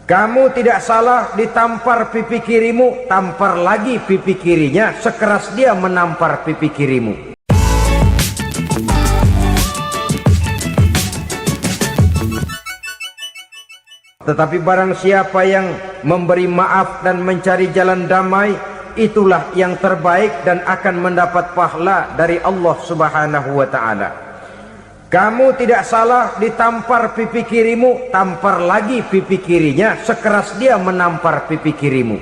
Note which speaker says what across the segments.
Speaker 1: Kamu tidak salah ditampar pipi kirimu, tampar lagi pipi kirinya sekeras dia menampar pipi kirimu. Tetapi barang siapa yang memberi maaf dan mencari jalan damai, itulah yang terbaik dan akan mendapat pahala dari Allah Subhanahu wa ta'ala. Kamu tidak salah ditampar pipi kirimu, tampar lagi pipi kirinya sekeras dia menampar pipi kirimu.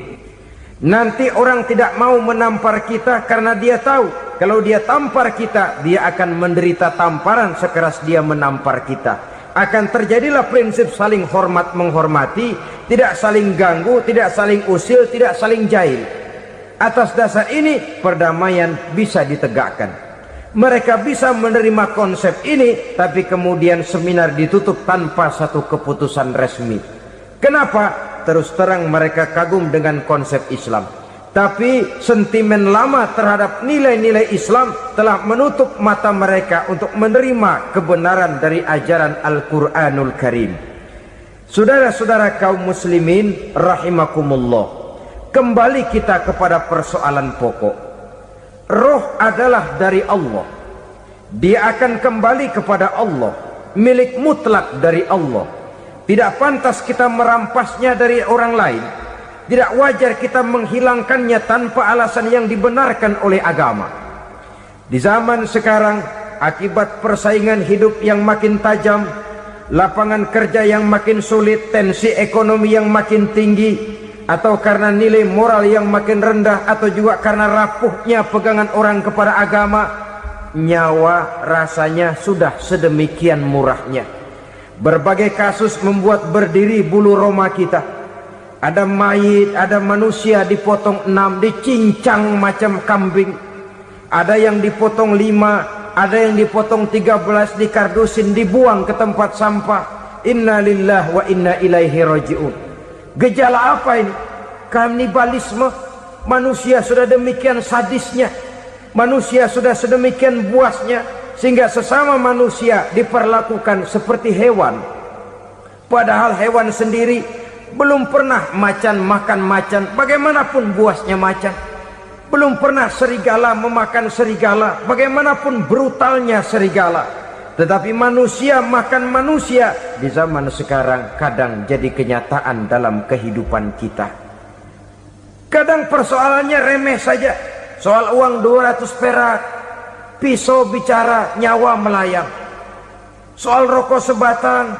Speaker 1: Nanti orang tidak mau menampar kita karena dia tahu kalau dia tampar kita, dia akan menderita tamparan sekeras dia menampar kita. Akan terjadilah prinsip saling hormat menghormati, tidak saling ganggu, tidak saling usil, tidak saling jahil. Atas dasar ini perdamaian bisa ditegakkan. Mereka bisa menerima konsep ini, tapi kemudian seminar ditutup tanpa satu keputusan resmi. Kenapa? Terus terang mereka kagum dengan konsep Islam, tapi sentimen lama terhadap nilai-nilai Islam telah menutup mata mereka untuk menerima kebenaran dari ajaran Al-Quranul Karim. Saudara-saudara kaum muslimin rahimakumullah, kembali kita kepada persoalan pokok. Roh adalah dari Allah, dia akan kembali kepada Allah, milik mutlak dari Allah. Tidak pantas kita merampasnya dari orang lain. Tidak wajar kita menghilangkannya tanpa alasan yang dibenarkan oleh agama. Di zaman sekarang, akibat persaingan hidup yang makin tajam, lapangan kerja yang makin sulit, tensi ekonomi yang makin tinggi, atau karena nilai moral yang makin rendah, atau juga karena rapuhnya pegangan orang kepada agama, nyawa rasanya sudah sedemikian murahnya. Berbagai kasus membuat berdiri bulu roma kita. Ada mayit, ada manusia dipotong 6, dicincang macam kambing. Ada yang dipotong 5, ada yang dipotong 13, dikardusin, dibuang ke tempat sampah. Inna lillahi wa inna ilaihi raji'un. Gejala apa ini? Kanibalisme. Manusia sudah demikian sadisnya, manusia sudah sedemikian buasnya, sehingga sesama manusia diperlakukan seperti hewan. Padahal hewan sendiri belum pernah macan makan macan, bagaimanapun buasnya macan. Belum pernah serigala memakan serigala, bagaimanapun brutalnya serigala. Tetapi manusia makan manusia di zaman sekarang kadang jadi kenyataan dalam kehidupan kita. Kadang persoalannya remeh saja. Soal uang 200 perak, pisau bicara, nyawa melayang. Soal rokok sebatang,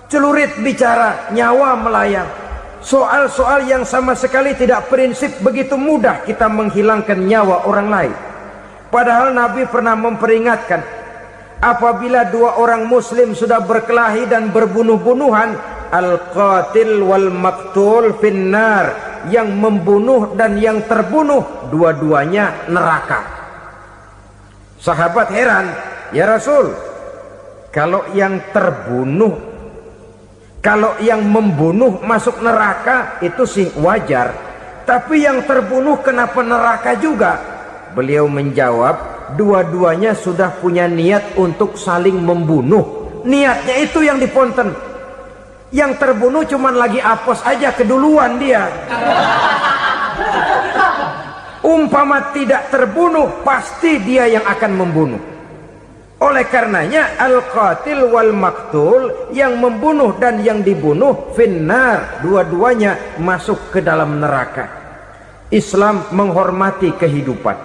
Speaker 1: celurit bicara, nyawa melayang. Soal-soal yang sama sekali tidak prinsip, begitu mudah kita menghilangkan nyawa orang lain. Padahal Nabi pernah memperingatkan, apabila dua orang muslim sudah berkelahi dan berbunuh-bunuhan, al-qatil wal maktul finnar, yang membunuh dan yang terbunuh dua-duanya neraka. Sahabat heran, ya Rasul, kalau yang terbunuh, kalau yang membunuh masuk neraka itu sih wajar, tapi yang terbunuh kenapa neraka juga? Beliau menjawab, dua-duanya sudah punya niat untuk saling membunuh. Niatnya itu yang diponten. Yang terbunuh cuman lagi apos aja, keduluan dia. Umpama tidak terbunuh, pasti dia yang akan membunuh. Oleh karenanya al-qatil wal maktul, yang membunuh dan yang dibunuh finnar, dua-duanya masuk ke dalam neraka. Islam menghormati kehidupan,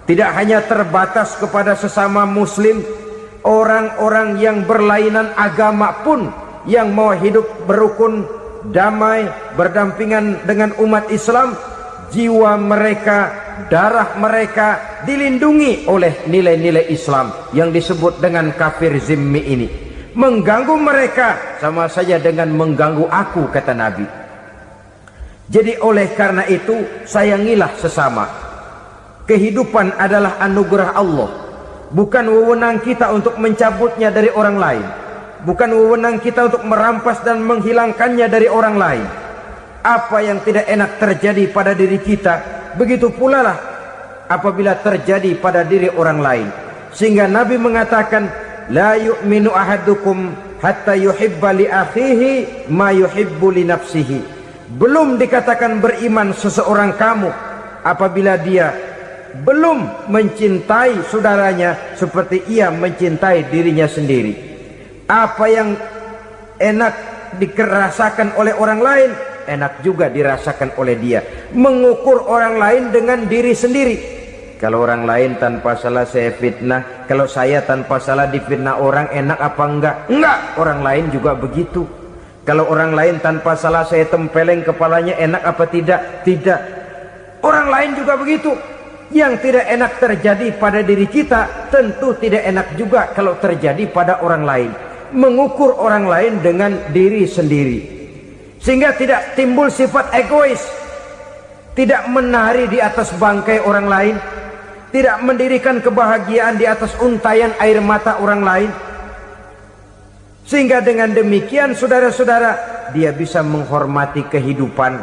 Speaker 1: tidak hanya terbatas kepada sesama muslim. Orang-orang yang berlainan agama pun yang mau hidup berukun, damai, berdampingan dengan umat Islam, jiwa mereka, darah mereka dilindungi oleh nilai-nilai Islam yang disebut dengan kafir zimmi ini. Mengganggu mereka sama saja dengan mengganggu aku, kata Nabi. Jadi oleh karena itu sayangilah sesama. Kehidupan adalah anugerah Allah, bukan wewenang kita untuk mencabutnya dari orang lain, bukan wewenang kita untuk merampas dan menghilangkannya dari orang lain. Apa yang tidak enak terjadi pada diri kita, begitu pula lah apabila terjadi pada diri orang lain. Sehingga Nabi mengatakan, la yu'minu ahadukum hatta yuhibba li akhihi ma yuhibbu li nafsihi. Belum dikatakan beriman seseorang kamu apabila dia belum mencintai saudaranya seperti ia mencintai dirinya sendiri. Apa yang enak dirasakan oleh orang lain, enak juga dirasakan oleh dia. Mengukur orang lain dengan diri sendiri. Kalau orang lain tanpa salah saya fitnah, kalau saya tanpa salah difitnah orang, enak apa enggak? Enggak, orang lain juga begitu. Kalau orang lain tanpa salah saya tempeleng kepalanya, enak apa tidak? Tidak. Orang lain juga begitu. Yang tidak enak terjadi pada diri kita, tentu tidak enak juga kalau terjadi pada orang lain. Mengukur orang lain dengan diri sendiri, sehingga tidak timbul sifat egois, tidak menari di atas bangkai orang lain, tidak mendirikan kebahagiaan di atas untayan air mata orang lain. Sehingga dengan demikian saudara-saudara, dia bisa menghormati kehidupan,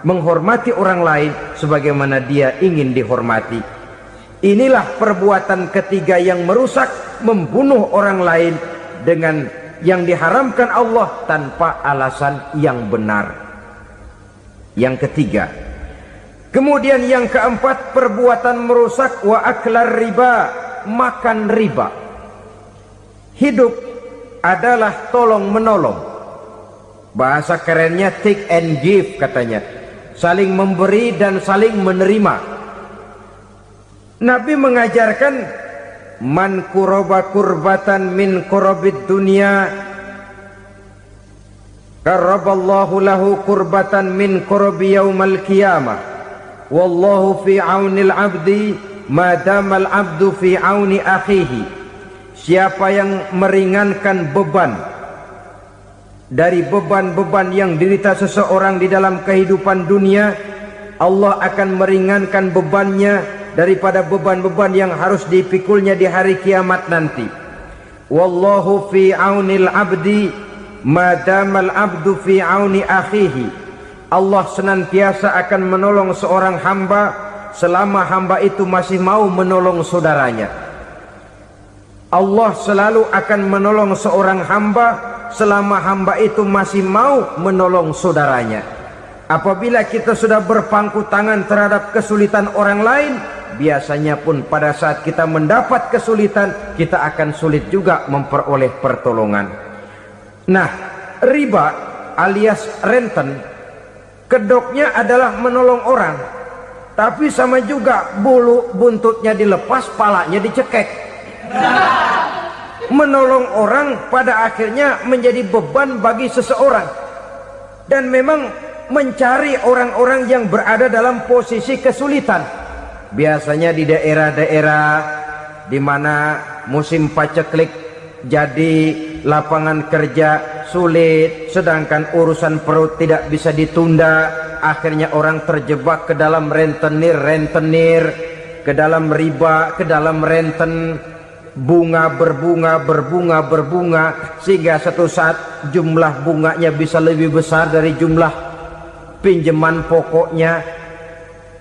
Speaker 1: menghormati orang lain sebagaimana dia ingin dihormati. Inilah perbuatan ketiga yang merusak, membunuh orang lain dengan yang diharamkan Allah tanpa alasan yang benar. Yang ketiga. Kemudian yang keempat, perbuatan merusak wa aklar riba, makan riba. Hidup adalah tolong menolong. Bahasa kerennya take and give katanya. Saling memberi dan saling menerima. Nabi mengajarkan man kuraba kurbatan min kurabid dunya karaballahu lahu kurbatan min kurabi yaumal qiyamah wallahu fi aunil abdi madamal abdu fi auni akhihi. Siapa yang meringankan beban dari beban-beban yang dirita seseorang di dalam kehidupan dunia, Allah akan meringankan bebannya daripada beban-beban yang harus dipikulnya di hari kiamat nanti. Wallahu fi aunil abdi madamal abdu fi auni akhihi. Allah senantiasa akan menolong seorang hamba selama hamba itu masih mau menolong saudaranya. Allah selalu akan menolong seorang hamba selama hamba itu masih mau menolong saudaranya. Apabila kita sudah berpangku tangan terhadap kesulitan orang lain, biasanya pun pada saat kita mendapat kesulitan, kita akan sulit juga memperoleh pertolongan. Nah, riba alias renten, kedoknya adalah menolong orang, tapi sama juga bulu buntutnya dilepas, palanya dicekek. Menolong orang pada akhirnya menjadi beban bagi seseorang. Dan memang mencari orang-orang yang berada dalam posisi kesulitan. Biasanya di daerah-daerah di mana musim paceklik jadi lapangan kerja sulit, sedangkan urusan perut tidak bisa ditunda, akhirnya orang terjebak ke dalam rentenir, ke dalam riba, ke dalam renten, bunga berbunga, sehingga satu saat jumlah bunganya bisa lebih besar dari jumlah pinjaman pokoknya.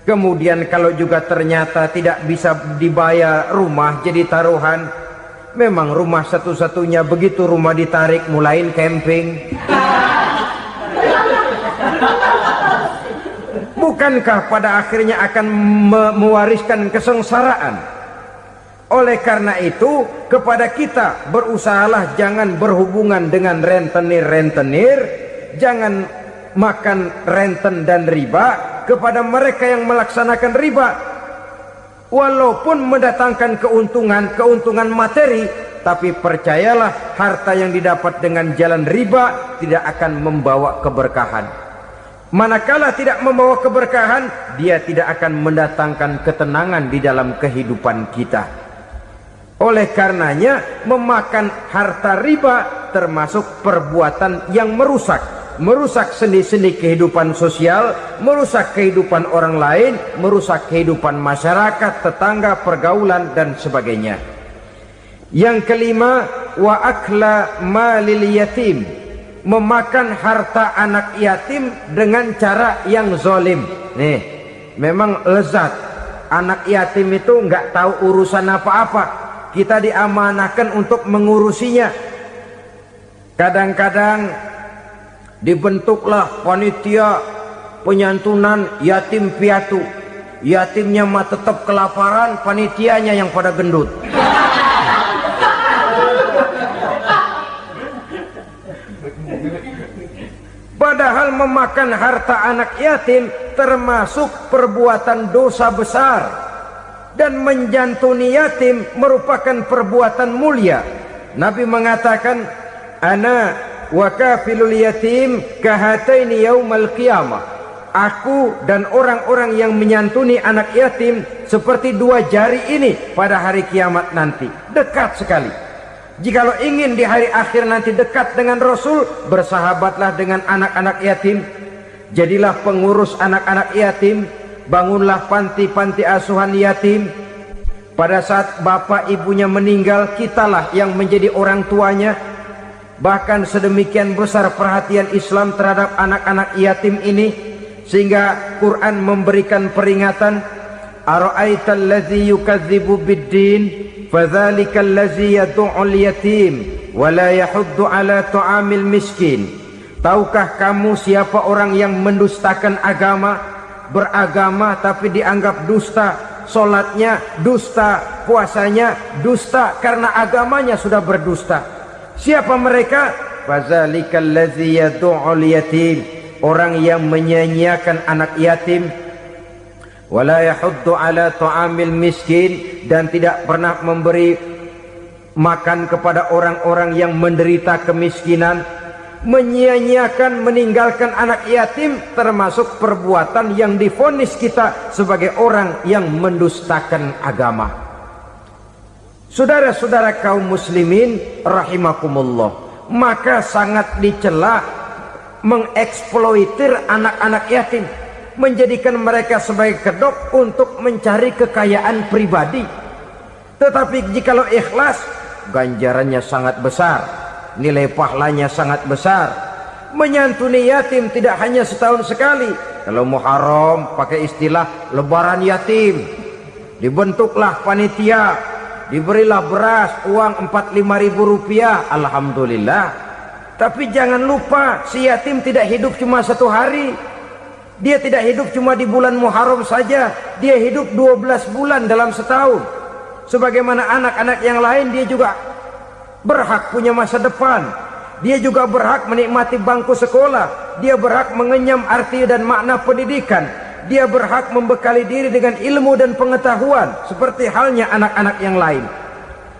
Speaker 1: Kemudian kalau juga ternyata tidak bisa dibayar, rumah jadi taruhan. Memang rumah satu-satunya, begitu rumah ditarik mulain camping. Bukankah pada akhirnya akan mewariskan kesengsaraan? Oleh karena itu, kepada kita berusahalah jangan berhubungan dengan rentenir, jangan makan renten dan riba. Kepada mereka yang melaksanakan riba, walaupun mendatangkan keuntungan materi, tapi percayalah harta yang didapat dengan jalan riba tidak akan membawa keberkahan. Manakala tidak membawa keberkahan, dia tidak akan mendatangkan ketenangan di dalam kehidupan kita. Oleh karenanya, memakan harta riba termasuk perbuatan yang merusak sendi-sendi kehidupan sosial, merusak kehidupan orang lain, merusak kehidupan masyarakat, tetangga, pergaulan dan sebagainya. Yang kelima, wa akla malil yatim, memakan harta anak yatim dengan cara yang zalim. Nih, memang lezat. Anak yatim itu nggak tahu urusan apa-apa. Kita diamanahkan untuk mengurusinya. Kadang-kadang dibentuklah panitia penyantunan yatim piatu. Yatimnya mah tetap kelaparan, panitianya yang pada gendut. Padahal memakan harta anak yatim termasuk perbuatan dosa besar, dan menjantuni yatim merupakan perbuatan mulia. Nabi mengatakan, ana wa kafilul yatim kahataini yaumal qiyamah. Aku dan orang-orang yang menyantuni anak yatim seperti dua jari ini pada hari kiamat nanti. Dekat sekali. Jikalau ingin di hari akhir nanti dekat dengan Rasul, bersahabatlah dengan anak-anak yatim. Jadilah pengurus anak-anak yatim. Bangunlah panti-panti asuhan yatim. Pada saat bapak ibunya meninggal, kitalah yang menjadi orang tuanya. Bahkan sedemikian besar perhatian Islam terhadap anak-anak yatim ini, sehingga Quran memberikan peringatan, ara'aital ladzi yukadzibu bid-din fadzalikal ladzi yad'ul yatim wa la yahuddu ala ta'amil miskin. Tahukah kamu siapa orang yang mendustakan agama, beragama tapi dianggap dusta, salatnya dusta, puasanya dusta karena agamanya sudah berdusta. Siapa mereka? Fadzalikal ladzi yad'ul yatim, orang yang menyia-nyiakan anak yatim, wala yahuddu ala ta'amil miskin, dan tidak pernah memberi makan kepada orang-orang yang menderita kemiskinan. Menyia-nyiakan, meninggalkan anak yatim termasuk perbuatan yang divonis kita sebagai orang yang mendustakan agama. Saudara-saudara kaum muslimin rahimakumullah, maka sangat dicela mengeksploitir anak-anak yatim, menjadikan mereka sebagai kedok untuk mencari kekayaan pribadi. Tetapi jikalau ikhlas, ganjarannya sangat besar, nilai pahalanya sangat besar. Menyantuni yatim tidak hanya setahun sekali. Kalau Muharram pakai istilah lebaran yatim, dibentuklah panitia, diberilah beras, uang 45.000 rupiah, alhamdulillah. Tapi jangan lupa, si yatim tidak hidup cuma satu hari. Dia tidak hidup cuma di bulan Muharram saja. Dia hidup 12 bulan dalam setahun. Sebagaimana anak-anak yang lain, dia juga berhak punya masa depan. Dia juga berhak menikmati bangku sekolah. Dia berhak mengenyam arti dan makna pendidikan. Dia berhak membekali diri dengan ilmu dan pengetahuan, seperti halnya anak-anak yang lain.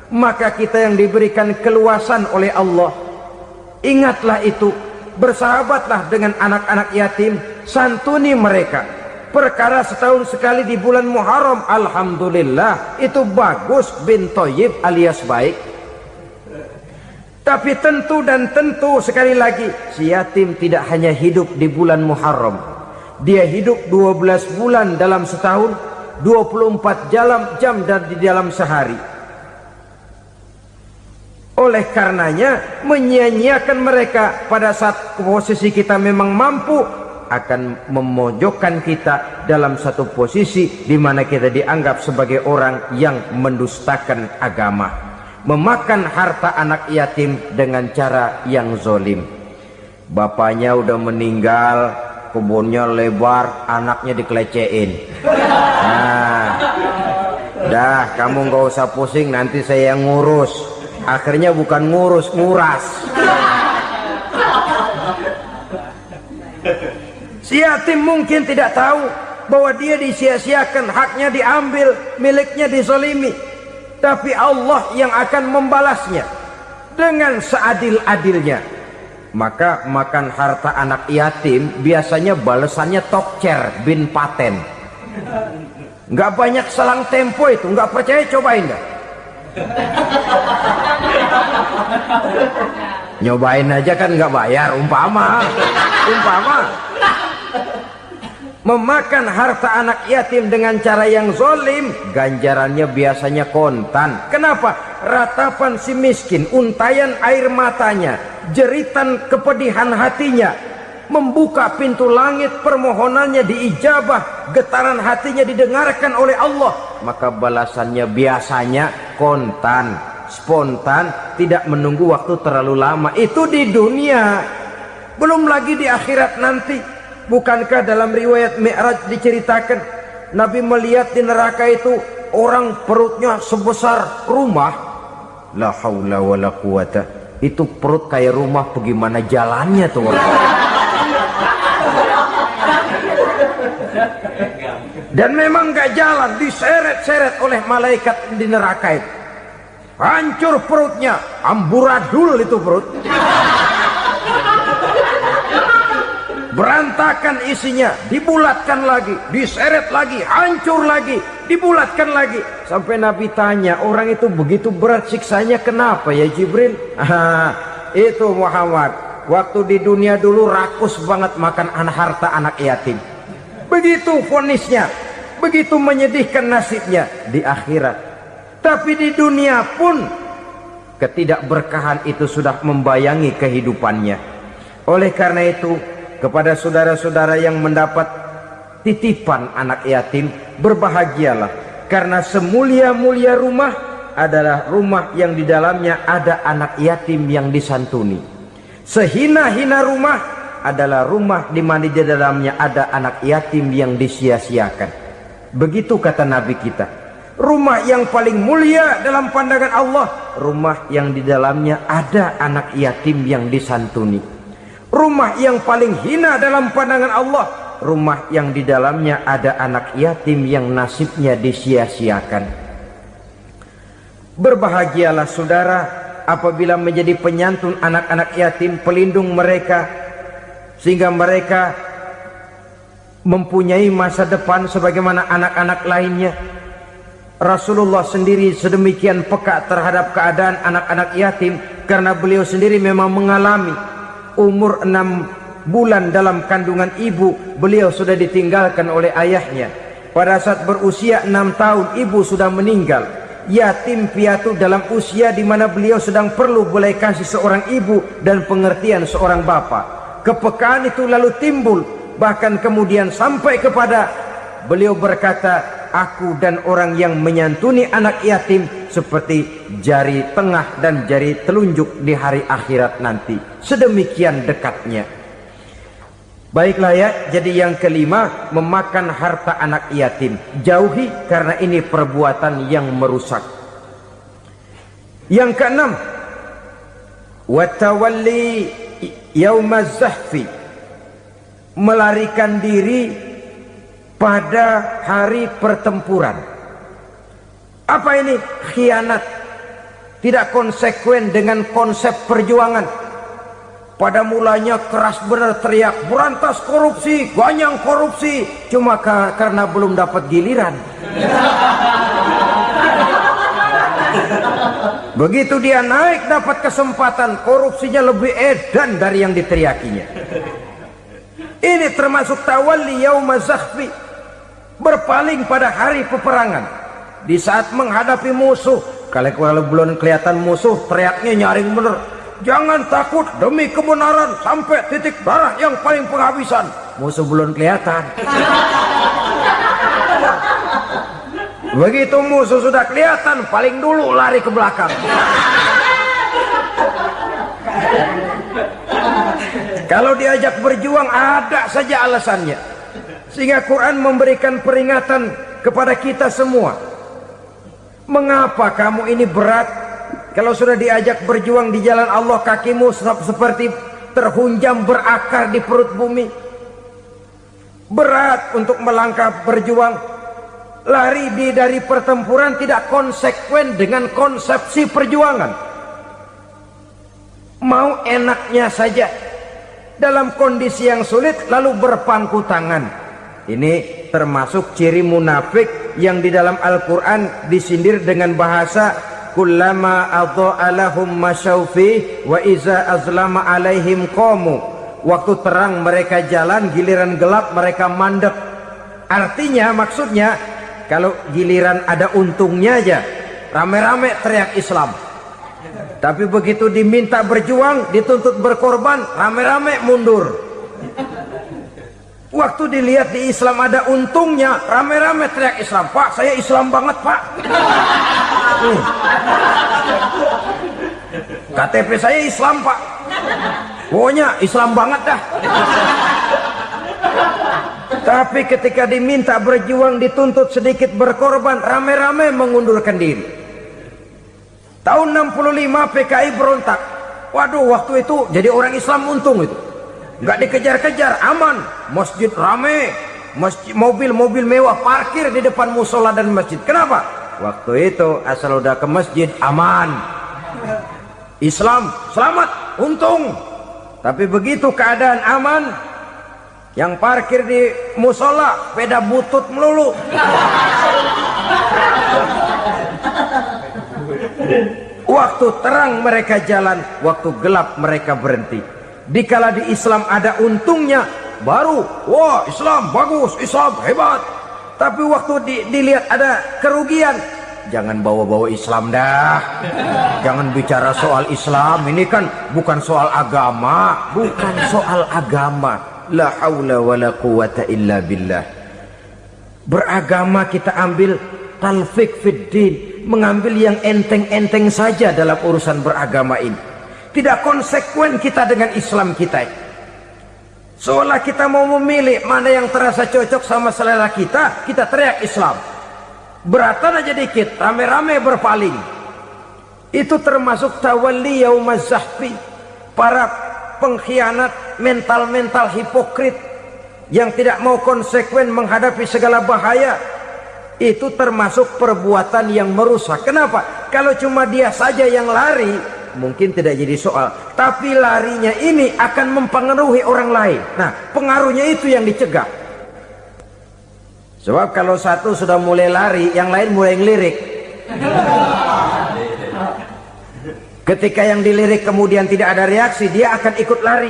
Speaker 1: Maka kita yang diberikan keluasan oleh Allah, ingatlah itu, bersahabatlah dengan anak-anak yatim, santuni mereka. Perkara setahun sekali di bulan Muharram, alhamdulillah, itu bagus, bin Thayyib alias baik. Tapi tentu dan tentu sekali lagi, si yatim tidak hanya hidup di bulan Muharram. Dia hidup 12 bulan dalam setahun, 24 jam di dalam sehari. Oleh karenanya, menyia-nyiakan mereka pada saat posisi kita memang mampu akan memojokkan kita dalam satu posisi di mana kita dianggap sebagai orang yang mendustakan agama, memakan harta anak yatim dengan cara yang zolim. Bapaknya udah meninggal, kebunnya lebar, anaknya dikelecehin. Nah, dah kamu nggak usah pusing, nanti saya yang ngurus. Akhirnya bukan ngurus, nguras. Si yatim mungkin tidak tahu bahwa dia disia-siakan, haknya diambil, miliknya dizolimi. Tapi Allah yang akan membalasnya dengan seadil-adilnya. Maka makan harta anak yatim biasanya balasannya tokcer bin paten. Nggak banyak selang tempo itu, nggak percaya cobain dah. Nyobain aja kan nggak bayar, umpama memakan harta anak yatim dengan cara yang zolim, ganjarannya biasanya kontan. Kenapa? Ratapan si miskin, untayan air matanya, jeritan kepedihan hatinya, membuka pintu langit, permohonannya diijabah, getaran hatinya didengarkan oleh Allah, maka balasannya biasanya kontan. spontan, tidak menunggu waktu terlalu lama. Itu di dunia, belum lagi di akhirat nanti. Bukankah dalam riwayat Mi'raj diceritakan Nabi melihat di neraka itu orang perutnya sebesar rumah. La haula wala quwata. Itu perut kayak rumah, bagaimana jalannya tuh orang? Dan memang gak jalan, diseret-seret oleh malaikat di neraka itu. Hancur perutnya, amburadul itu perut. Berantakan isinya, dibulatkan lagi, diseret lagi, hancur lagi, dibulatkan lagi. Sampai Nabi tanya, orang itu begitu berat siksanya kenapa ya Jibril? Itu Muhammad, waktu di dunia dulu rakus banget makan harta anak yatim. Begitu vonisnya, begitu menyedihkan nasibnya di akhirat. Tapi di dunia pun ketidakberkahan itu sudah membayangi kehidupannya. Oleh karena itu, kepada saudara-saudara yang mendapat titipan anak yatim, berbahagialah, karena semulia-mulia rumah adalah rumah yang di dalamnya ada anak yatim yang disantuni. Sehina-hina rumah adalah rumah di mana di dalamnya ada anak yatim yang disia-siakan. Begitu kata Nabi kita. Rumah yang paling mulia dalam pandangan Allah, rumah yang di dalamnya ada anak yatim yang disantuni. Rumah yang paling hina dalam pandangan Allah, rumah yang di dalamnya ada anak yatim yang nasibnya disia-siakan. Berbahagialah saudara apabila menjadi penyantun anak-anak yatim, pelindung mereka, sehingga mereka mempunyai masa depan sebagaimana anak-anak lainnya. Rasulullah sendiri sedemikian peka terhadap keadaan anak-anak yatim karena beliau sendiri memang mengalami. Umur 6 bulan dalam kandungan ibu, beliau sudah ditinggalkan oleh ayahnya. Pada saat berusia 6 tahun ibu sudah meninggal. Yatim piatu dalam usia di mana beliau sedang perlu belas kasih seorang ibu dan pengertian seorang bapa. Kepekaan itu lalu timbul, bahkan kemudian sampai kepada beliau berkata, aku dan orang yang menyantuni anak yatim seperti jari tengah dan jari telunjuk di hari akhirat nanti. Sedemikian dekatnya. Baiklah ya, jadi yang kelima, memakan harta anak yatim. Jauhi, karena ini perbuatan yang merusak. Yang keenam, watawalli yaumaz zahfi, melarikan diri pada hari pertempuran. Apa ini? Khianat, tidak konsekuen dengan konsep perjuangan. Pada mulanya keras benar teriak, berantas korupsi, ganyang korupsi, cuma karena belum dapat giliran. Begitu dia naik dapat kesempatan, korupsinya lebih edan dari yang diteriakinya. Ini termasuk tawalli yaumaz zahfi, berpaling pada hari peperangan. Di saat menghadapi musuh, kalau belum kelihatan musuh, teriaknya nyaring bener. Jangan takut, demi kebenaran sampai titik darah yang paling penghabisan. Musuh belum kelihatan. Begitu musuh sudah kelihatan, paling dulu lari ke belakang. Kalau diajak berjuang ada saja alasannya. Sehingga Quran memberikan peringatan kepada kita semua. Mengapa kamu ini berat? Kalau sudah diajak berjuang di jalan Allah, kakimu seperti terhunjam berakar di perut bumi. Berat untuk melangkah berjuang. Lari dari pertempuran tidak konsekuen dengan konsepsi perjuangan. Mau enaknya saja. Dalam kondisi yang sulit lalu berpangku tangan. Ini termasuk ciri munafik yang di dalam Al-Quran disindir dengan bahasa kullama adha'a lahum masyaufi wa iza azlama alaihim qamu. Waktu terang mereka jalan, giliran gelap mereka mandek. Artinya, maksudnya, kalau giliran ada untungnya aja, rame-rame teriak Islam. Tapi begitu diminta berjuang, dituntut berkorban, rame-rame mundur. Waktu dilihat di Islam ada untungnya, rame-rame teriak Islam. Pak, saya Islam banget, Pak. KTP saya Islam Pak, pokoknya Islam banget dah. Tapi ketika diminta berjuang, dituntut sedikit berkorban, rame-rame mengundurkan diri. Tahun 65 PKI berontak. Waduh, waktu itu jadi orang Islam untung itu, nggak dikejar-kejar, aman. Masjid rame, masjid, mobil-mobil mewah parkir di depan musola dan masjid. Kenapa? Waktu itu asal udah ke masjid aman, Islam selamat, untung. Tapi begitu keadaan aman, yang parkir di musola sepeda butut melulu. Waktu terang mereka jalan, waktu gelap mereka berhenti. Dikala di Islam ada untungnya, baru wah Islam bagus, Islam hebat. Tapi waktu dilihat ada kerugian, jangan bawa-bawa Islam dah. Jangan bicara soal Islam, ini kan bukan soal agama. Bukan soal agama. La haula wa la quwata illa billah. Beragama kita ambil talfik fid din, mengambil yang enteng-enteng saja dalam urusan beragama ini. Tidak konsekuen kita dengan Islam kita. Seolah kita mau memilih mana yang terasa cocok sama selera kita, kita teriak Islam. Beratan aja dikit, rame-rame berpaling. Itu termasuk tawalli yaumaz zahfi, para pengkhianat, mental-mental hipokrit yang tidak mau konsekuen menghadapi segala bahaya. Itu termasuk perbuatan yang merusak. Kenapa? Kalau cuma dia saja yang lari, mungkin tidak jadi soal. Tapi larinya ini akan mempengaruhi orang lain. Nah, pengaruhnya itu yang dicegah. Sebab kalau satu sudah mulai lari, yang lain mulai ngelirik. Ketika yang dilirik kemudian tidak ada reaksi, dia akan ikut lari.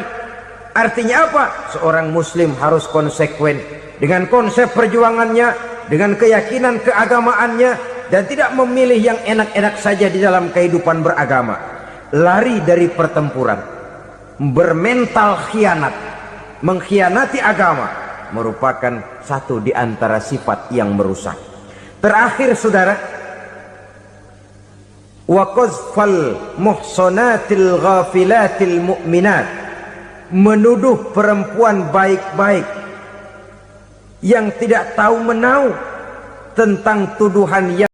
Speaker 1: Artinya apa? Seorang muslim harus konsekuen dengan konsep perjuangannya, dengan keyakinan keagamaannya, dan tidak memilih yang enak-enak saja di dalam kehidupan beragama. Lari dari pertempuran, bermental khianat, mengkhianati agama, merupakan satu di antara sifat yang merusak. Terakhir saudara, wa qazfal muhsanatil ghafilatil mu'minat, menuduh perempuan baik-baik yang tidak tahu menau tentang tuduhan yang